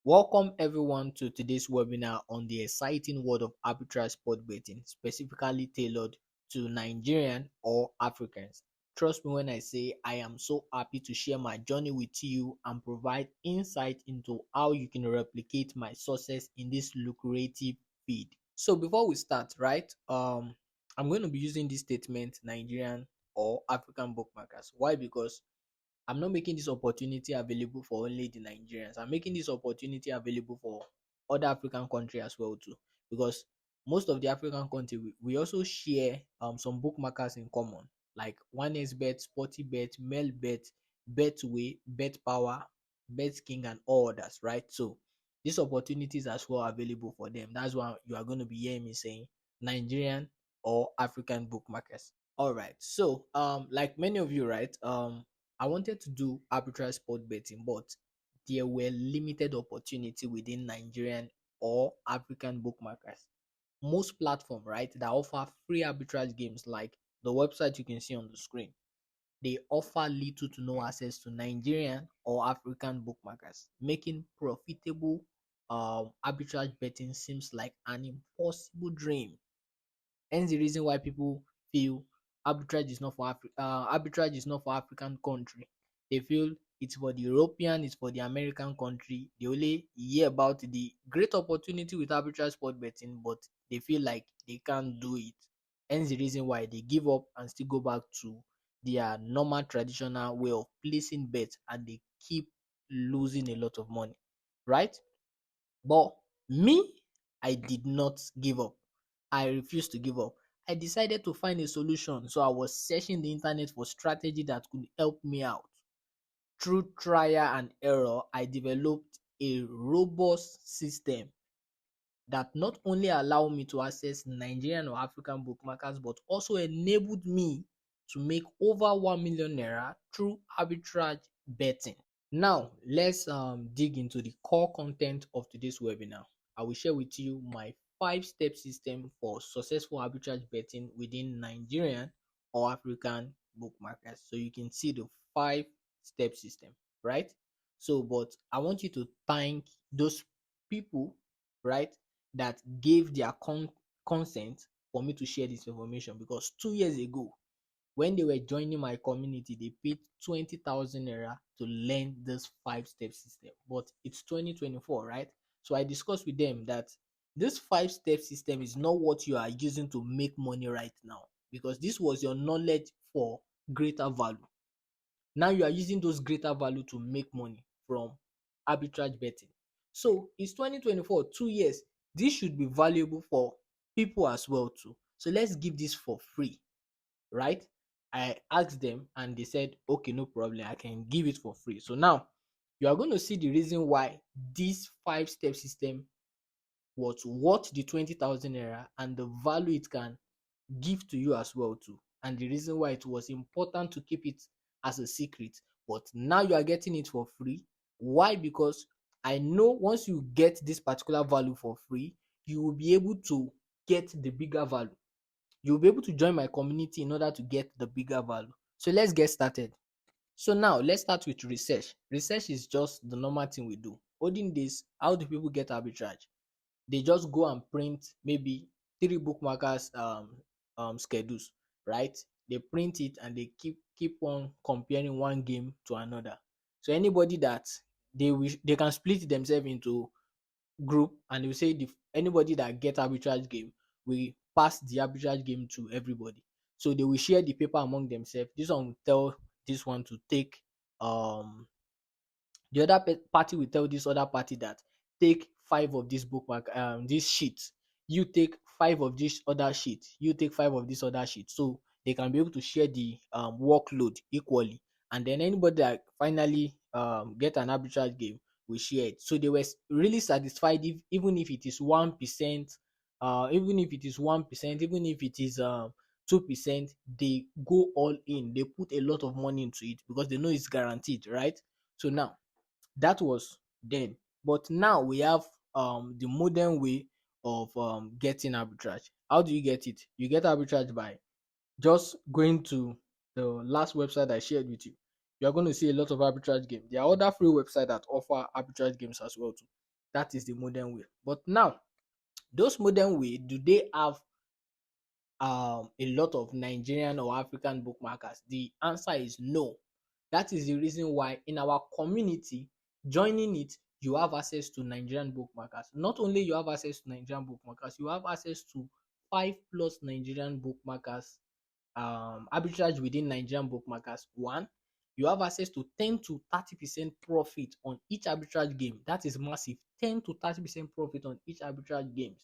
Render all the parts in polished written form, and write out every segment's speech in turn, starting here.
Welcome everyone to today's webinar on the exciting world of arbitrage sport betting, specifically tailored to Nigerian or Africans. Trust me when I say I am so happy to share my journey with you and provide insight into how you can replicate my success in this lucrative field. So before we start, right, I'm going to be using this statement Nigerian or African bookmakers. Why? Because I'm not making this opportunity available for only the Nigerians. I'm making this opportunity available for other African countries as well too. Because most of the African country we also share some bookmakers in common, like 1xBet, SportyBet, MailBet, Betway, BetPower, BetKing, and all others, right? So these opportunities as well available for them. That's why you are going to be hearing me saying Nigerian or African bookmakers. All right. So like many of you, right? I wanted to do arbitrary sport betting, but there were limited opportunity within Nigerian or African bookmakers. Most platform, right, that offer free arbitrage games like the website you can see on the screen, they offer little to no access to Nigerian or African bookmakers, making profitable arbitrage betting seems like an impossible dream. Hence the reason why people feel arbitrage is not for African country. They feel it's for the European, it's for the American country. They only hear about the great opportunity with arbitrage sport betting, but they feel like they can't do it. Hence the reason why they give up and still go back to their normal traditional way of placing bets, and they keep losing a lot of money, right? But me, I did not give up. I refused to give up. I decided to find a solution. So I was searching the internet for strategy that could help me out. Through trial and error, I developed a robust system that not only allowed me to access Nigerian or African bookmakers, but also enabled me to make over 1 million naira through arbitrage betting. Now, let's dig into the core content of today's webinar. I will share with you my 5-step system for successful arbitrage betting within Nigerian or African bookmakers. So you can see the 5-step system, right? So, but I want you to thank those people, right, that gave their consent for me to share this information, because 2 years ago, when they were joining my community, they paid 20,000 naira to learn this 5-step system. But it's 2024, right? So I discussed with them that this 5-step system is not what you are using to make money right now, because this was your knowledge for greater value. Now you are using those greater value to make money from arbitrage betting. So it's 2024, 2 years. This should be valuable for people as well too. So let's give this for free, right? I asked them and they said, okay, no problem, I can give it for free. So now you are going to see the reason why this 5-step system was worth the 20,000 naira and the value it can give to you as well too, and the reason why it was important to keep it as a secret, but now you are getting it for free. Why? Because I know once you get this particular value for free, you will be able to get the bigger value. You'll be able to join my community in order to get the bigger value. So let's get started. So now let's start with research. Research is just the normal thing we do. Olden days, how do people get arbitrage? They just go and print maybe 3 bookmakers schedules, right? They print it and they keep on comparing one game to another. So anybody that they can split themselves into group, and they will say anybody that get arbitrage game will pass the arbitrage game to everybody. So they will share the paper among themselves. This one will tell this one to take the other party will tell this other party that take 5 of this bookmark this sheet, you take 5 of this other sheet, you take 5 of this other sheet, so they can be able to share the workload equally, and then anybody that finally get an arbitrage game will share it. So they were really satisfied if, even if it is 1%, even if it is 1%, even if it is 2%, they go all in, they put a lot of money into it because they know it's guaranteed, right? So now that was then. But now we have the modern way of getting arbitrage. How do you get it? You get arbitrage by just going to the last website I shared with you. You're going to see a lot of arbitrage games. There are other free websites that offer arbitrage games as well too. That is the modern way. But now, those modern way, do they have a lot of Nigerian or African bookmarkers? The answer is no. That is the reason why in our community, joining it, you have access to Nigerian bookmarkers. Not only you have access to Nigerian bookmarkers, you have access to 5+ Nigerian bookmarkers, arbitrage within Nigerian bookmakers. One, you have access to 10 to 30% profit on each arbitrage game. That is massive. 10 to 30% profit on each arbitrage games.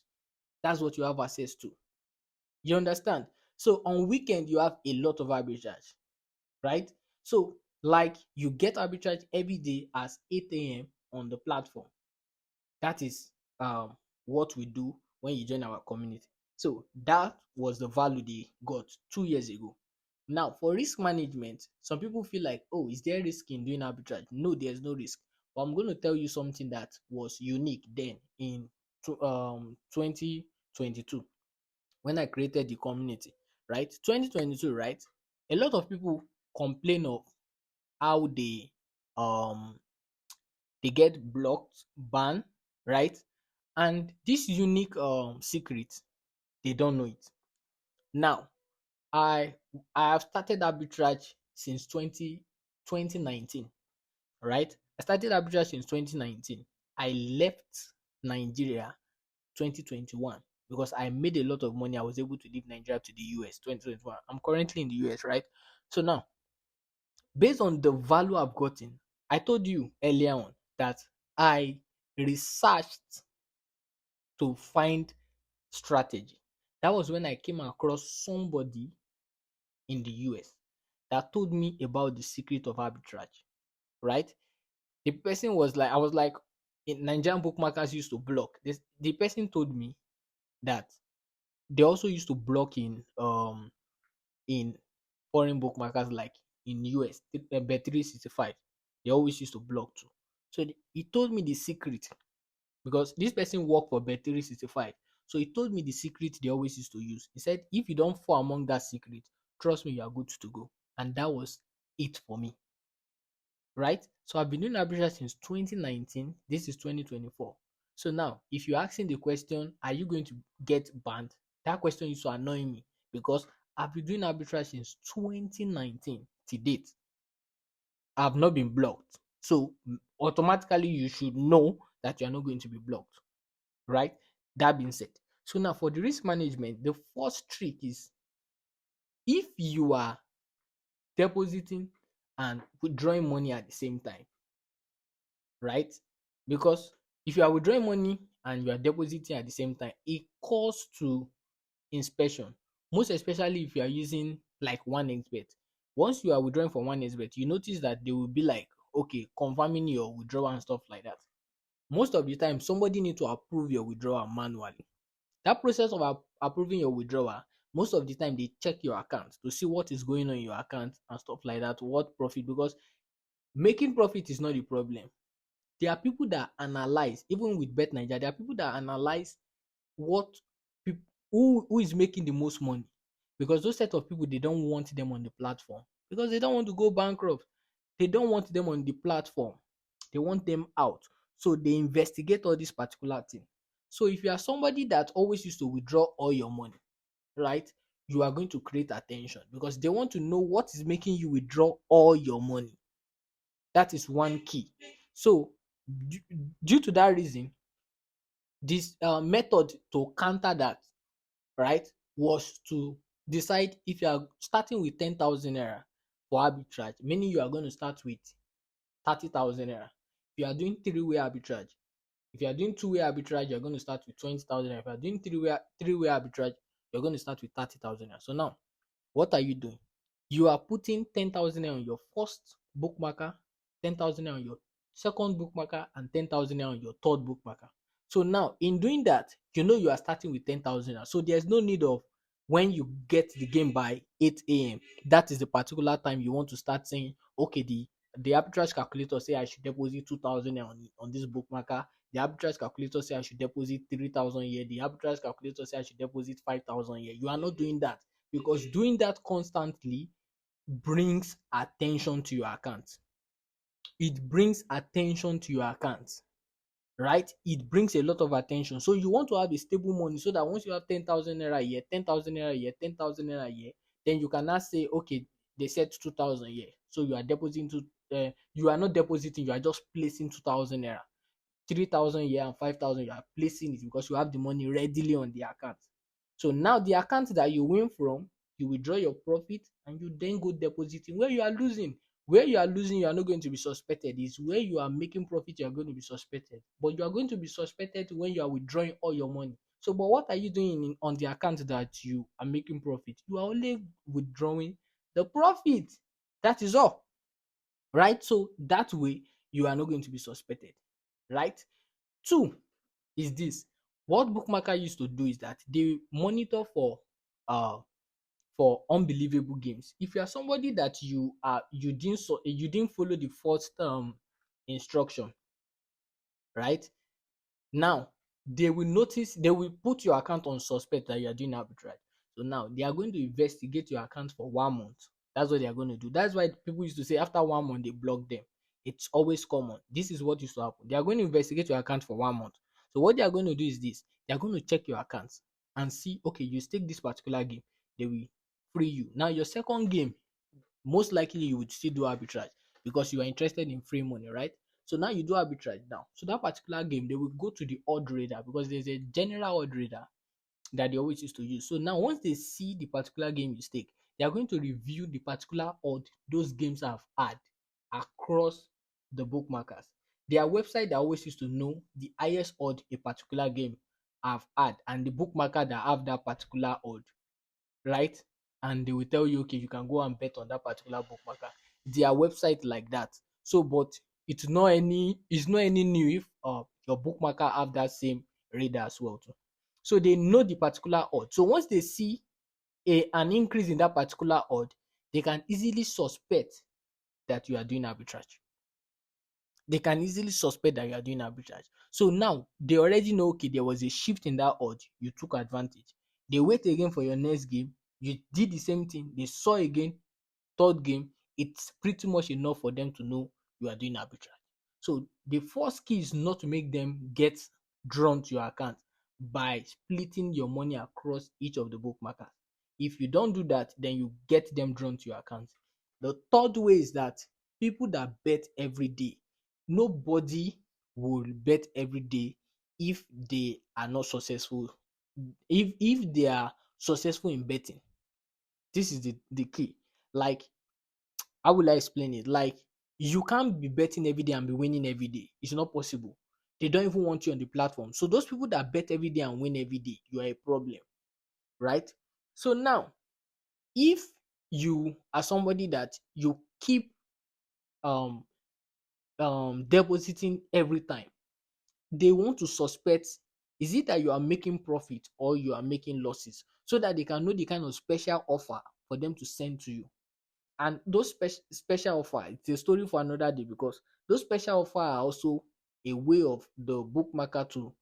That's what you have access to. You understand? So on weekend you have a lot of arbitrage, right? So like you get arbitrage every day as 8 a.m. on the platform. That is what we do when you join our community. So that was the value they got 2 years ago. Now for risk management, some people feel like, oh, is there risk in doing arbitrage? No, there's no risk. But I'm going to tell you something that was unique then in 2022 when I created the community, right? 2022, right? A lot of people complain of how um they get blocked, banned, right? And this unique secret, they don't know it. Now, I I have started arbitrage since 2019, right? I started arbitrage since 2019. I left Nigeria 2021 because I made a lot of money. I was able to leave Nigeria to the US 2021. I'm currently in the US, right? So now, based on the value I've gotten, I told you earlier on that I researched to find strategy. That was when I came across somebody in the US that told me about the secret of arbitrage, right? The person was like, I was like, in Nigerian bookmakers used to block. This, the person told me that they also used to block in foreign bookmakers like in US, Bet365. They always used to block too. So he told me the secret because this person worked for Bet365. So he told me the secret they always used to use. He said, if you don't fall among that secret, trust me, you are good to go. And that was it for me, right? So I've been doing arbitrage since 2019. This is 2024. So now, if you're asking the question, are you going to get banned? That question used to annoy me because I've been doing arbitrage since 2019 to date. I've not been blocked. So automatically, you should know that you are not going to be blocked, right? That being said, so now for the risk management, the first trick is if you are depositing and withdrawing money at the same time, right? Because if you are withdrawing money and you are depositing at the same time, it calls to inspection. Most especially if you are using like one expert. Once you are withdrawing from one expert, you notice that they will be like, okay, confirming your withdrawal and stuff like that. Most of the time, somebody need to approve your withdrawal manually. That process of approving your withdrawal, most of the time they check your account to see what is going on in your account and stuff like that, what profit, because making profit is not the problem. There are people that analyze, even with Bet Naija, there are people that analyze what people who is making the most money, because those set of people, they don't want them on the platform because they don't want to go bankrupt. They don't want them on the platform. They want them out. So they investigate all this particular thing. So if you are somebody that always used to withdraw all your money, right, you are going to create attention because they want to know what is making you withdraw all your money. That is one key. So due, due to that reason, this method to counter that, right, was to decide if you are starting with 10,000 naira for arbitrage, meaning you are going to start with 30,000 naira. If you are doing three-way arbitrage, if you are doing two-way arbitrage, you're going to start with 20,000 naira. If you are doing three-way arbitrage, you're going to start with 30,000 naira. So now, what are you doing? You are putting 10,000 naira on your first bookmaker, 10,000 naira on your second bookmaker, and 10,000 naira on your third bookmaker. So now, in doing that, you know you are starting with 10,000 naira. So there's no need of when you get the game by 8 a.m. That is the particular time you want to start saying, okay, the arbitrage calculator say I should deposit 2,000 on this bookmaker. The arbitrage calculator say I should deposit 3,000 here. The arbitrage calculator say I should deposit 5,000 here. You are not doing that because doing that constantly brings attention to your account. It brings attention to your account. right? It brings a lot of attention. So you want to have a stable money so that once you have 10,000 naira a year, 10,000 naira a year, 10,000 naira a year, then you can now say, okay, they said 2,000 a year. So you are depositing you are not depositing, you are just placing 2,000 naira. 3,000 a year and 5,000, you are placing it because you have the money readily on the account. So now the account that you win from, you withdraw your profit and you then go depositing where you are losing. Where you are losing, you are not going to be suspected. Is where you are making profit, you are going to be suspected. But you are going to be suspected when you are withdrawing all your money. So, but what are you doing on the account that you are making profit? You are only withdrawing the profit. That is all, right? So that way you are not going to be suspected, right? Two is this: what bookmaker used to do is that they monitor uh for unbelievable games. If you are somebody that you didn't follow the first instruction, right? Now they will notice, they will put your account on suspect that you are doing arbitrage. So now they are going to investigate your account for 1 month. That's what they are going to do. That's why people used to say after 1 month they block them. It's always common. This is what used to happen. They are going to investigate your account for 1 month. So what they are going to do is this: they are going to check your accounts and see, okay, you stake this particular game, they will free you. Now your second game, most likely you would still do arbitrage because you are interested in free money, right? So now you do arbitrage now. So that particular game, they will go to the odd radar because there's a general odd radar that they always used to use. So now once they see the particular game you stake, they are going to review the particular odd those games have had across the bookmakers. Their website they always used to know the highest odd a particular game have had and the bookmaker that have that particular odd, right? And they will tell you, okay, you can go and bet on that particular bookmaker. Their website like that. So, but it's not any new if your bookmaker have that same radar as well too. So they know the particular odd. So once they see an increase in that particular odd, they can easily suspect that you are doing arbitrage. They can easily suspect that you are doing arbitrage. So now they already know, okay, there was a shift in that odd, you took advantage. They wait again for your next game, you did the same thing, they saw again, third game, it's pretty much enough for them to know you are doing arbitrage. So the first key is not to make them get drawn to your account by splitting your money across each of the bookmakers. If you don't do that, then you get them drawn to your account. The third way is that people that bet every day, nobody will bet every day if they are not successful. If they are successful in betting, this is the key. Like, how will I explain it? Like, you can't be betting every day and be winning every day. It's not possible. They don't even want you on the platform. So those people that bet every day and win every day, you are a problem, right? So now, if you are somebody that you keep um depositing every time, they want to suspect, is it that you are making profit or you are making losses, so that they can know the kind of special offer for them to send to you. And those special offer, it's a story for another day, because those special offer are also a way of the bookmaker to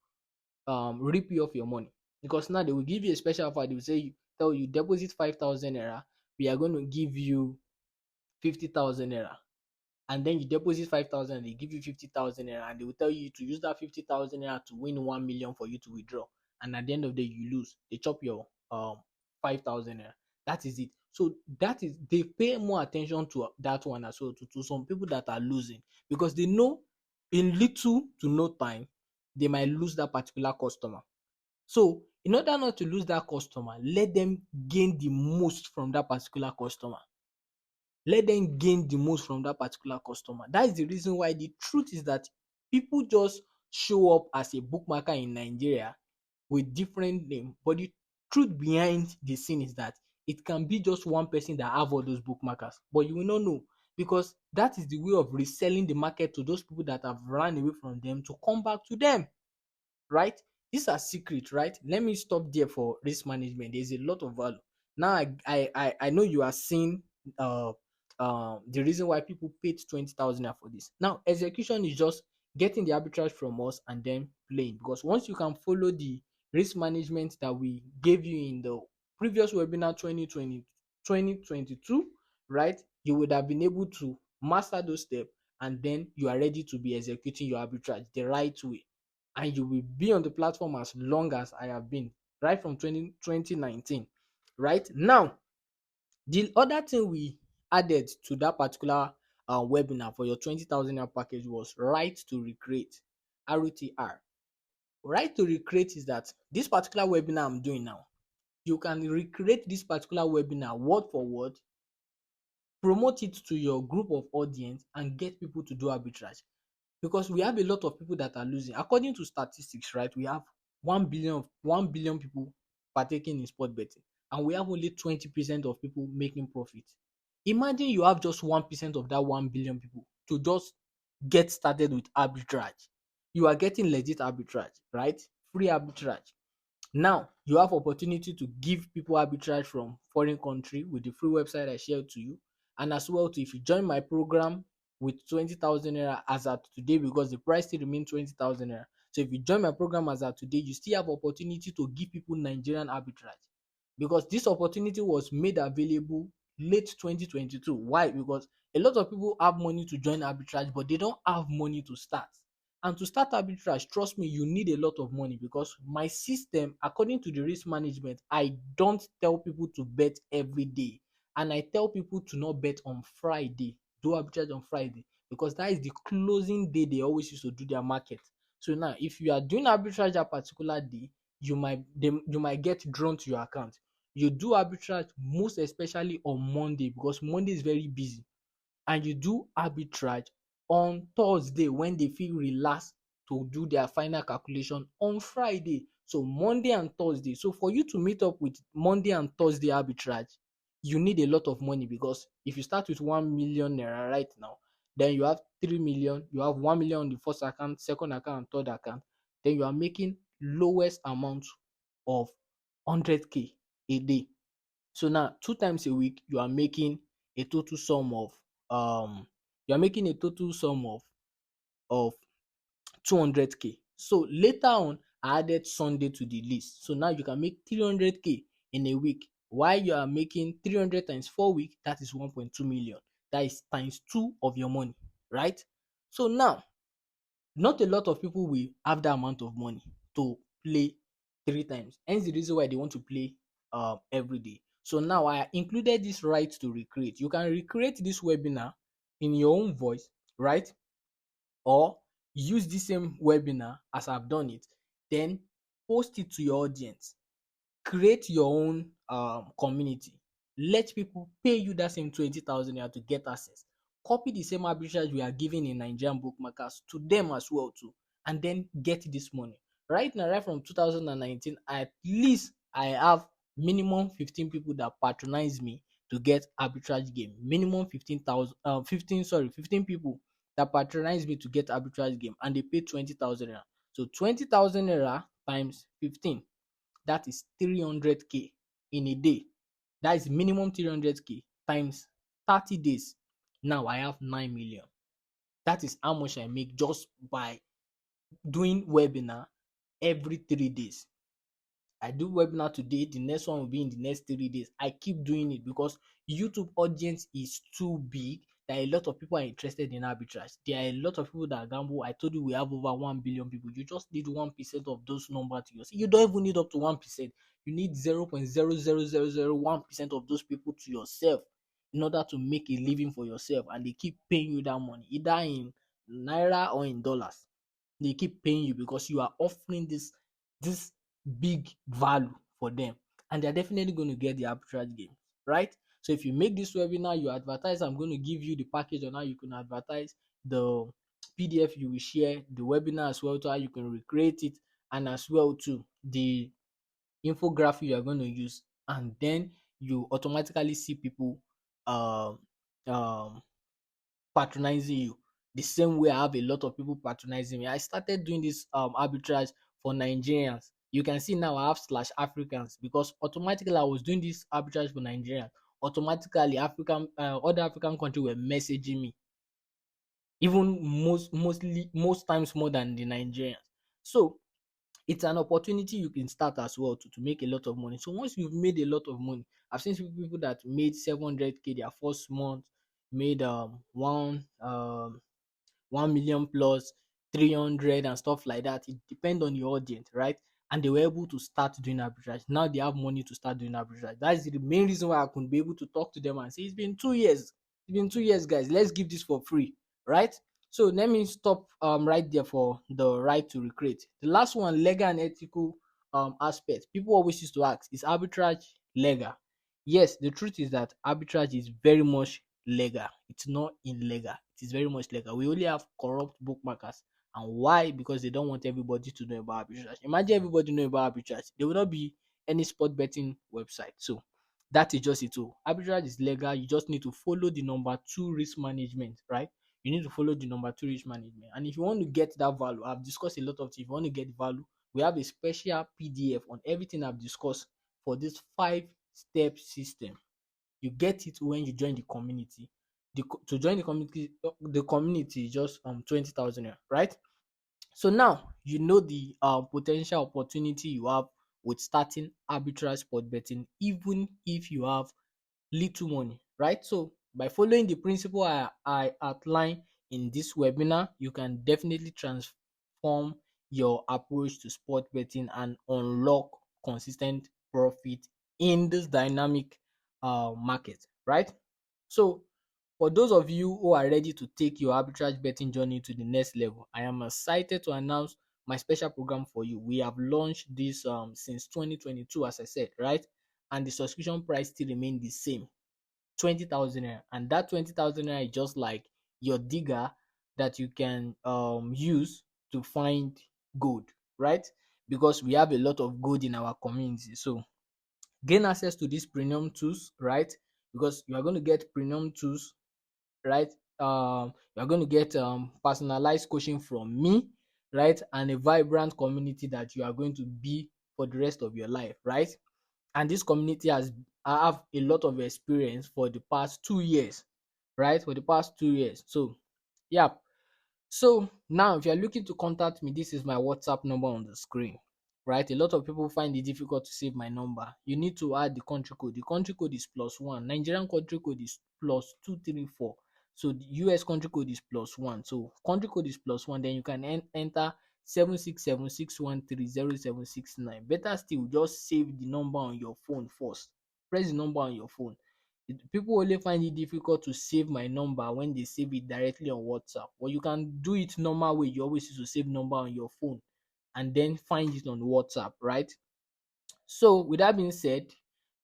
rip you off your money. Because now they will give you a special offer. They will say, tell you, deposit 5,000 naira, we are going to give you 50,000 naira. And then you deposit 5,000, they give you 50,000 naira, and they will tell you to use that 50,000 naira to win 1 million for you to withdraw. And at the end of the day, you lose. They chop your 5,000 naira. That is it. So that is, they pay more attention to that one as well, to some people that are losing, because they know in little to no time they might lose that particular customer. So in order not to lose that customer, let them gain the most from that particular customer. Let them gain the most from that particular customer. That is the reason why the truth is that people just show up as a bookmaker in Nigeria with different name, but the truth behind the scene is that it can be just one person that have all those bookmakers, but you will not know, because that is the way of reselling the market to those people that have run away from them to come back to them, right? These are secret, right? Let me stop there for risk management. There's a lot of value. Now I know you are seeing uh the reason why people paid 20,000 for this. Now execution is just getting the arbitrage from us and then playing, because once you can follow the risk management that we gave you in the previous webinar 2022, right, you would have been able to master those steps, and then you are ready to be executing your arbitrage the right way. and you will be on the platform as long as I have been, right from 2019. Right now, the other thing we added to that particular webinar for your 20,000 naira package was right to recreate, RTR. Right to recreate is that this particular webinar I'm doing now, you can recreate this particular webinar word for word, promote it to your group of audience, and get people to do arbitrage. Because we have a lot of people that are losing. According to statistics, right, we have 1 billion people partaking in sport betting, and we have only 20% of people making profit. Imagine you have just 1% of that 1 billion people to just get started with arbitrage. You are getting legit arbitrage, right? Free arbitrage. Now you have opportunity to give people arbitrage from foreign country with the free website I shared to you, and as well too, if you join my program with 20,000 naira as at today, because the price still remain 20,000 naira. So if you join my program as at today, you still have opportunity to give people Nigerian arbitrage, because this opportunity was made available late 2022. Why? Because a lot of people have money to join arbitrage, but they don't have money to start. And to start arbitrage, trust me, you need a lot of money, because my system, according to the risk management, I don't tell people to bet every day. And I tell people to not bet on Friday, do arbitrage on Friday, because that is the closing day they always used to do their market. So now, if you are doing arbitrage that particular day, you might get drawn to your account. You do arbitrage most especially on Monday, because Monday is very busy, and you do arbitrage on Thursday when they feel relaxed to do their final calculation on Friday. So Monday and Thursday. So for you to meet up with Monday and Thursday arbitrage, you need a lot of money, because if you start with 1 million naira right now, then you have 3 million, you have 1 million on the first account, second account, and third account. Then you are making lowest amount of 100k a day. So now 2 times a week you are making a total sum of um you are making a total sum of 200k. So later on I added Sunday to the list. So now you can make 300k in a week. While you are making 300 times 4 weeks, that is 1.2 million. That is times two of your money, right? So now, not a lot of people will have that amount of money to play 3 times. Hence the reason why they want to play every day. So now I included this right to recreate. You can recreate this webinar in your own voice, right? Or use the same webinar as I've done it, then post it to your audience. Create your own community. Let people pay you that same 20,000 naira to get access. Copy the same arbitrage we are giving in Nigerian bookmakers to them as well too, and then get this money. Right now, right from 2019, at least I have minimum 15 people that patronize me to get arbitrage game. Minimum 15 people that patronize me to get arbitrage game, and they pay 20,000 naira. So 20,000 naira times 15, that is 300k in a day. That is minimum 300k times 30 days. Now I have 9 million. That is how much I make just by doing webinar every 3 days. I do webinar today, the next one will be in the next 3 days. I keep doing it because YouTube audience is too big. There are a lot of people are interested in arbitrage. There are a lot of people that gamble. I told you we have over 1 billion people. You just need 1% of those numbers to yourself. You don't even need up to 1%. You need 0.00001% of those people to yourself in order to make a living for yourself. And they keep paying you that money, either in Naira or in dollars. They keep paying you because you are offering this big value for them, and they're definitely going to get the arbitrage game, right? So if you make this webinar, you advertise, I'm going to give you the package on how you can advertise, the PDF you will share, the webinar as well to how you can recreate it, and as well to the infographic you are going to use, and then you automatically see people um patronizing you the same way I have a lot of people patronizing me. I started doing this arbitrage for Nigerians. You can see now I have slash Africans, because automatically I was doing this arbitrage for Nigerians. Automatically African other African countries were messaging me, even most times more than the Nigerians. So it's an opportunity you can start as well to make a lot of money. So once you've made a lot of money, I've seen people that made 700k their first month, made 1 million plus, 300 and stuff like that. It depends on your audience, right? And they were able to start doing arbitrage. Now they have money to start doing arbitrage. That's the main reason why I couldn't be able to talk to them and say, it's been 2 years. It's been 2 years, guys. Let's give this for free, right? So let me stop right there for the right to recreate. The last one, legal and ethical aspect. People always used to ask, is arbitrage legal? Yes, the truth is that arbitrage is very much legal. It's not illegal. It is very much legal. We only have corrupt bookmakers. And why? Because they don't want everybody to know about arbitrage. Imagine everybody know about arbitrage. There will not be any sport betting website. So that is just it. So arbitrage is legal. You just need to follow the number two risk management, right? You need to follow the number two risk management. And if you want to get that value, I've discussed a lot of things. If you want to get value, we have a special PDF on everything I've discussed for this 5-step system. You get it when you join the community. To join the community is just 20,000 naira, right? So now you know the potential opportunity you have with starting arbitrage sport betting, even if you have little money, right? So by following the principle I outline in this webinar, you can definitely transform your approach to sport betting and unlock consistent profit in this dynamic market, right? So for those of you who are ready to take your arbitrage betting journey to the next level, I am excited to announce my special program for you. We have launched this since 2022, as I said, right? And the subscription price still remains the same, 20,000 naira. And that 20,000 naira is just like your digger that you can use to find gold, right? Because we have a lot of gold in our community. So gain access to these premium tools, right? Because you are going to get premium tools, right? You're going to get personalized coaching from me, right? And a vibrant community that you are going to be for the rest of your life, right? And this community has I have a lot of experience for the past 2 years, right? For the past 2 years. So yeah, so now, if you're looking to contact me, this is my WhatsApp number on the screen, right? A lot of people find it difficult to save my number. You need to add the country code. The country code is +1. Nigerian country code is +234. So the US country code is +1. So country code is +1. Then you can enter 76761300769. Better still, just save the number on your phone first. Press the number on your phone. People only find it difficult to save my number when they save it directly on WhatsApp. But you can do it normal way. You always use to save number on your phone and then find it on WhatsApp, right? So with that being said,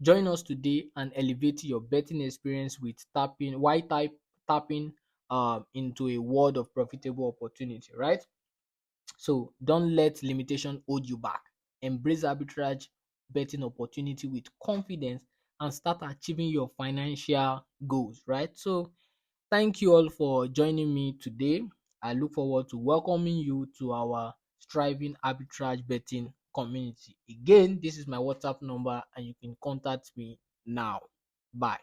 join us today and elevate your betting experience with tapping into a world of profitable opportunity, right? So don't let limitation hold you back. Embrace arbitrage betting opportunity with confidence and start achieving your financial goals, right? So thank you all for joining me today. I look forward to welcoming you to our striving arbitrage betting community. Again, this is my WhatsApp number and you can contact me now. Bye.